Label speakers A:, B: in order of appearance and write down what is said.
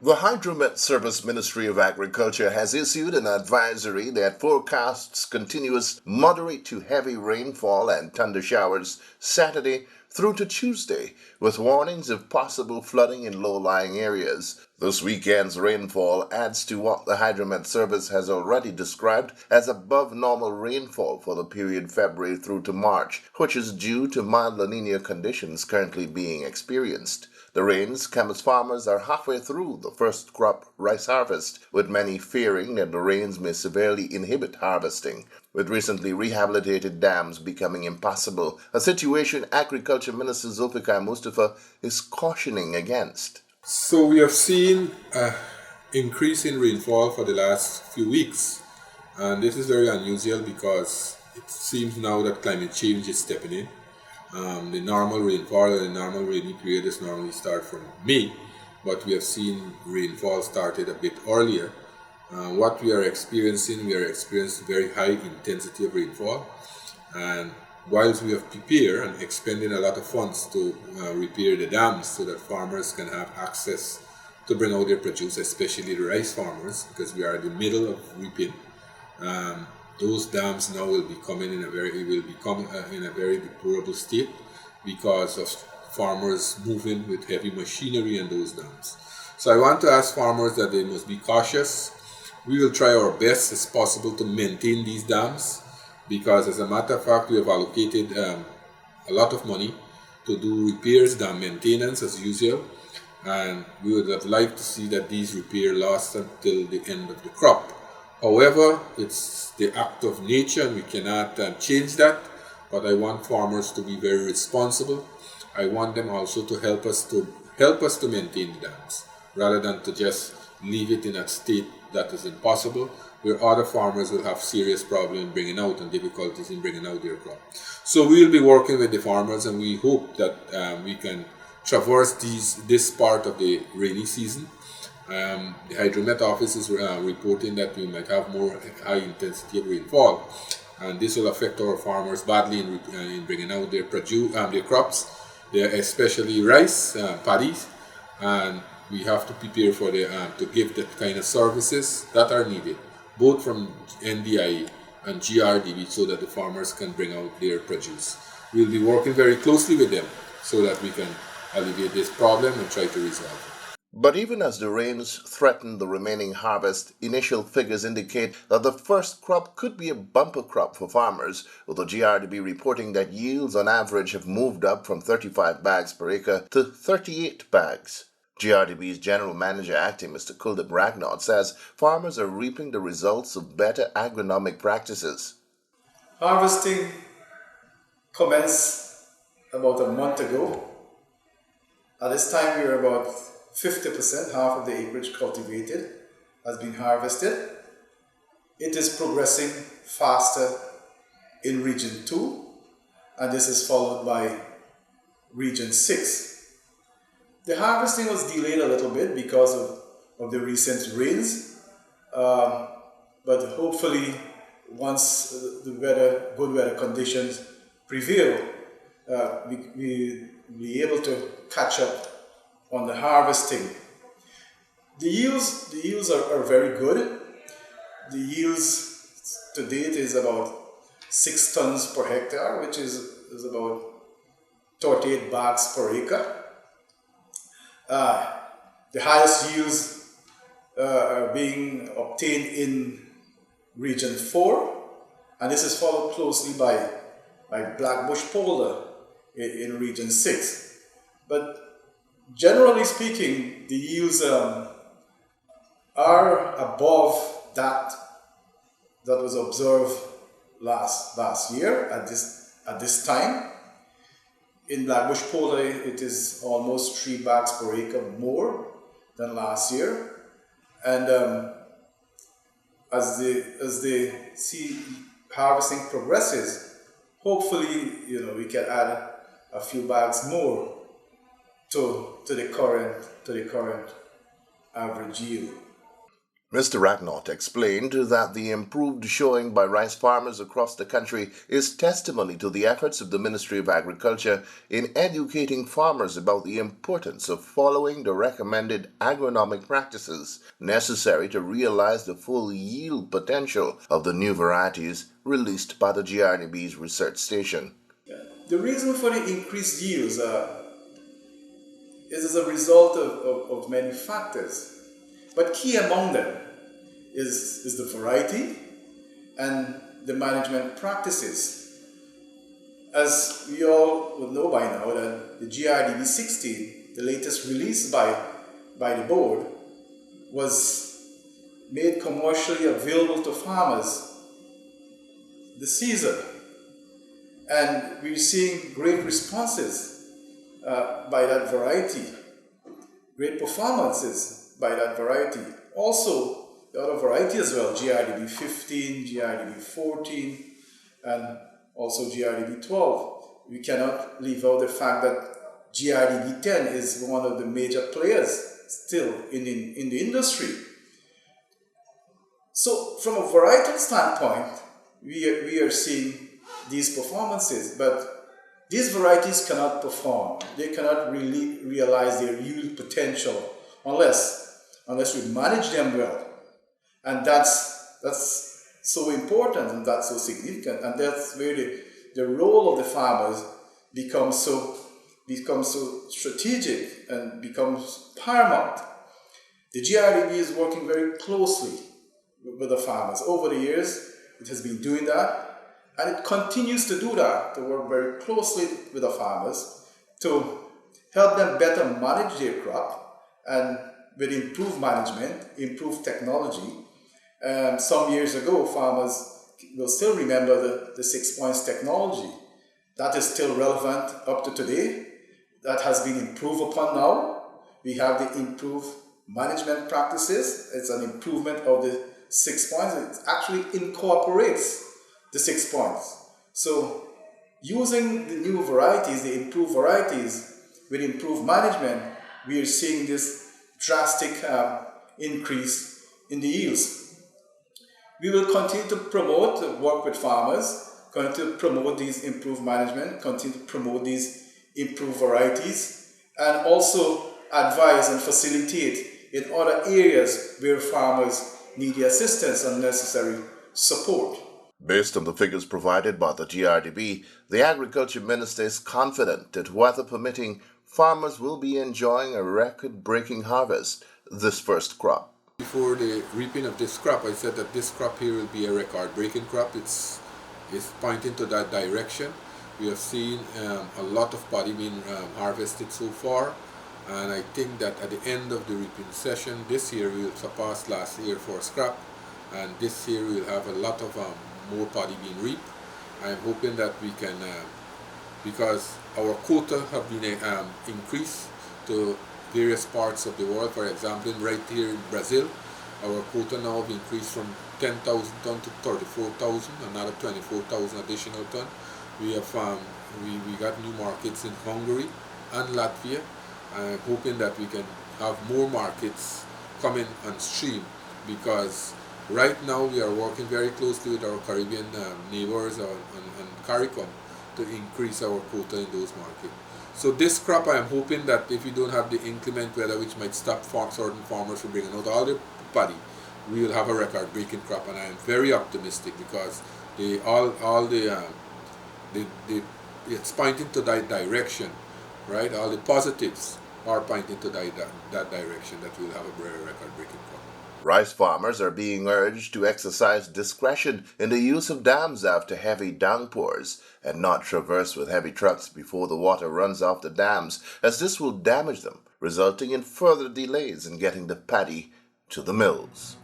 A: The Hydromet Service Ministry of Agriculture has issued an advisory that forecasts continuous moderate to heavy rainfall and thunder showers Saturday through to Tuesday, with warnings of possible flooding in low-lying areas. This weekend's rainfall adds to what the Hydromet Service has already described as above normal rainfall for the period February through to March, which is due to mild La Nina conditions currently being experienced. The rains come as farmers are halfway through the first crop rice harvest, with many fearing that the rains may severely inhibit harvesting, with recently rehabilitated dams becoming impassable, a situation Agriculture Minister Zulfikar Mustafa is cautioning against.
B: So we have seen an increase in rainfall for the last few weeks, and this is very unusual because it seems now that climate change is stepping in. The normal rainfall and the normal rainy period is normally start from May, but we have seen rainfall started a bit earlier. What we are experiencing very high intensity of rainfall, and whilst we have prepared and expended a lot of funds to repair the dams so that farmers can have access to bring out their produce, especially the rice farmers, because we are in the middle of reaping. Those dams now will become in a very deplorable state because of farmers moving with heavy machinery in those dams. So I want to ask farmers that they must be cautious. We will try our best as possible to maintain these dams because, as a matter of fact, we have allocated a lot of money to do repairs, dam maintenance as usual, and we would have liked to see that these repairs last until the end of the crop. However, it's the act of nature and we cannot change that, but I want farmers to be very responsible. I want them also to help us to maintain the dams, rather than to just leave it in a state that is impossible, where other farmers will have serious problems bringing out and difficulties in bringing out their crop. So we will be working with the farmers, and we hope that we can traverse this part of the rainy season. The Hydromet office is reporting that we might have more high intensity of rainfall, and this will affect our farmers badly in bringing out their produce, their crops, especially rice, paddies, and we have to prepare for to give the kind of services that are needed, both from NDIA and GRDB, so that the farmers can bring out their produce. We'll be working very closely with them so that we can alleviate this problem and try to resolve it.
A: But even as the rains threaten the remaining harvest, initial figures indicate that the first crop could be a bumper crop for farmers, with the GRDB reporting that yields on average have moved up from 35 bags per acre to 38 bags. GRDB's General Manager Acting, Mr. Kuldip Ragnod, says farmers are reaping the results of better agronomic practices.
C: Harvesting commenced about a month ago. At this time, we are about 50%, half of the acreage cultivated, has been harvested. It is progressing faster in Region 2, and this is followed by Region 6. The harvesting was delayed a little bit because of the recent rains, but hopefully once the good weather conditions prevail, we will be able to catch up on the harvesting. The yields are very good. The yields to date is about 6 tons per hectare, which is about 38 bags per acre. The highest yields are being obtained in Region 4, and this is followed closely by Blackbush Polder in Region 6. But generally speaking, the yields are above that was observed last year at this time. In Blackbush Polder, it is almost 3 bags per acre more than last year, and as the seed harvesting progresses, hopefully we can add a few bags more to the current average yield.
A: Mr. Ratnott explained that the improved showing by rice farmers across the country is testimony to the efforts of the Ministry of Agriculture in educating farmers about the importance of following the recommended agronomic practices necessary to realize the full yield potential of the new varieties released by the GRDB's research station.
C: The reason for the increased yields is as a result of many factors, but key among them is the variety and the management practices. As we all would know by now, that the GRDB 16, the latest release by the board, was made commercially available to farmers this season. And we're seeing great responses by that variety, great performances by that variety. Also, the other variety as well, GRDB 15, GRDB 14, and also GRDB 12. We cannot leave out the fact that GRDB 10 is one of the major players still in the industry. So from a varietal standpoint, we are seeing these performances, but these varieties cannot perform. They cannot really realize their yield potential unless we manage them well. And that's so important and that's so significant, and that's where the role of the farmers becomes so strategic and becomes paramount. The GRDB is working very closely with the farmers. Over the years, it has been doing that, and it continues to do that, to work very closely with the farmers to help them better manage their crop, and with improved management, improved technology. Some years ago, farmers will still remember the 6 points technology. That is still relevant up to today. That has been improved upon now. We have the improved management practices. It's an improvement of the 6 points. It actually incorporates the 6 points. So using the new varieties, the improved varieties, with improved management, we are seeing this drastic increase in the yields. We will continue to promote, work with farmers, continue to promote these improved management, continue to promote these improved varieties, and also advise and facilitate in other areas where farmers need the assistance and necessary support.
A: Based on the figures provided by the GRDB, the Agriculture Minister is confident that, weather permitting, farmers will be enjoying a record-breaking harvest this first crop.
B: Before the reaping of this crop, I said that this crop here will be a record-breaking crop. It's pointing to that direction. We have seen a lot of paddy being harvested so far, and I think that at the end of the reaping session this year we will surpass last year for scrap, and this year we will have a lot of more paddy being reaped. I'm hoping that we can, because our quota have been increased to various parts of the world. For example, right here in Brazil, our quota now have increased from 10,000 ton to 34,000, another 24,000 additional ton. We have we got new markets in Hungary and Latvia. I'm hoping that we can have more markets coming on stream, because right now we are working very closely with our Caribbean neighbors and CARICOM to increase our quota in those markets. So this crop, I am hoping that if we don't have the inclement weather which might stop certain farmers from bringing out all the paddy, we will have a record-breaking crop, and I am very optimistic because it's pointing to that direction, right? All the positives are pointing to that direction, that we'll have a very record-breaking crop.
A: Rice farmers are being urged to exercise discretion in the use of dams after heavy downpours and not traverse with heavy trucks before the water runs off the dams, as this will damage them, resulting in further delays in getting the paddy to the mills.